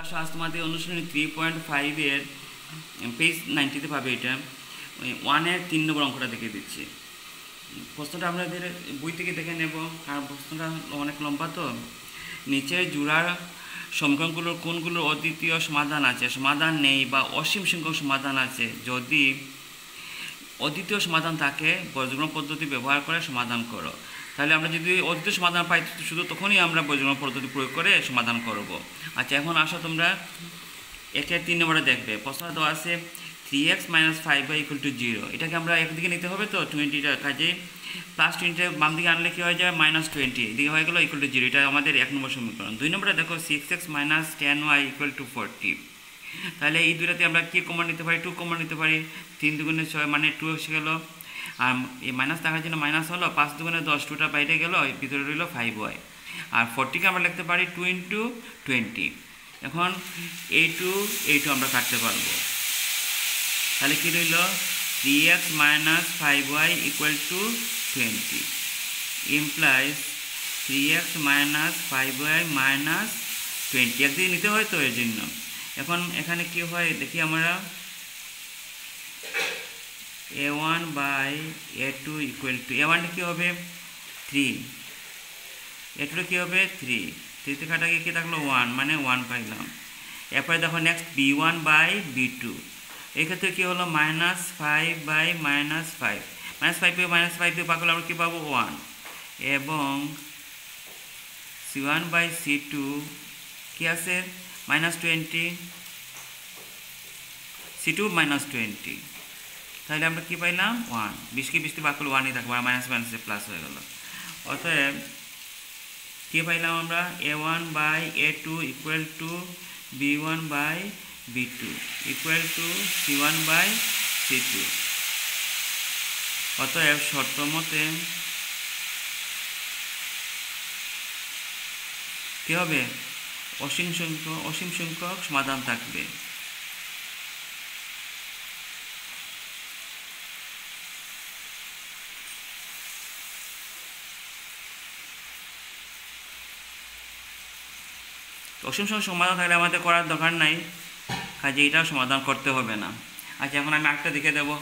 আসা আজ তোমাদের অনুশীলনী 3.5 এর পেজ 90-তে পাবে। এটা 1-এর 3 নম্বর অঙ্কটা দেখে দিচ্ছি। প্রশ্নটা আমাদের বই থেকে দেখে নেব, কারণ প্রশ্নটা অনেক লম্বা। তো নিচের জোড়ার সমীকরণগুলোর কোনগুলোর অদ্বিতীয় সমাধান আছে, সমাধান নেই বা অসীম সংখ্যক সমাধান আছে। যদি অদ্বিতীয় সমাধান থাকে বীজগণিত পদ্ধতি ব্যবহার করে সমাধান করো। তাহলে আমরা যদি অদ্বিতীয় সমাধান পাই শুধু তখনই আমরা বীজগণিত পদ্ধতি প্রয়োগ করে সমাধান করব। আচ্ছা, এখন আসো তোমরা 1-এর 3 নম্বরে দেখবে। প্রশ্নটা দেওয়া আছে 3x - 5y = 0। এটাকে আমরা একদিকে নিতে হবে, তো 20টার কাজে +20 বাম দিকে আনলে কী হয়ে যায় -20, এদিকে হয়ে গেল =0। এটা আমাদের 1 নম্বর সমীকরণ। 2 নম্বরে দেখো 6x - 10y = 40। তাহলে এই দুটাতে আমরা কি কমন নিতে পারি? 2 কমন নিতে পারি। 3 × 6 মানে 2 এসে গেল, আর এই মাইনাস থাকার জন্য মাইনাস হলো। 5 × 10, 2টা বাইরে গেল, ভিতরে রইল 5y। আর 40কে আমরা লিখতে পারি 2 × 20। এখন এই টু আমরা কাটতে পারবো। তাহলে কি রইল? 3x - 5y = 20 implies 3x - 5y - 20। একদিকে নিতে হয় তো, এর জন্য। এখন এখানে কি হয় দেখি আমরা, a1/a2 = a1 কি হবে 3, a2 কি হবে 3, 3 থেকে কাটা গিয়ে কি থাকলো 1, মানে 1 পাইলাম। এরপরে দেখো নেক্সট b1/b2। এক্ষেত্রে কি হলো -5/-5, -5 দিয়ে ভাগ করলে আমরা কী পাবো 1, এবং c1/c2 কি আছে -20, c2 -20। তাহলে আমরা কি পাইলাম 1। 20কে 20 দিয়ে ভাগ করলে 1ই থাকবে, আর মাইনাসে প্লাস হয়ে গেল। অতএব কি পাইলাম আমরা? a1/a2 = b1/b2 = c1/c2। অতএব শর্ত মতে কি হবে? অসীম সংখ্যক সমাধান থাকবে। অসীম সংখ্যক সমাধান থাকলে আমাদের করার দরকার নাই, কাজে এটাও সমাধান করতে হবে না। আচ্ছা, এখন আমি আরেকটা দেখে দেবো।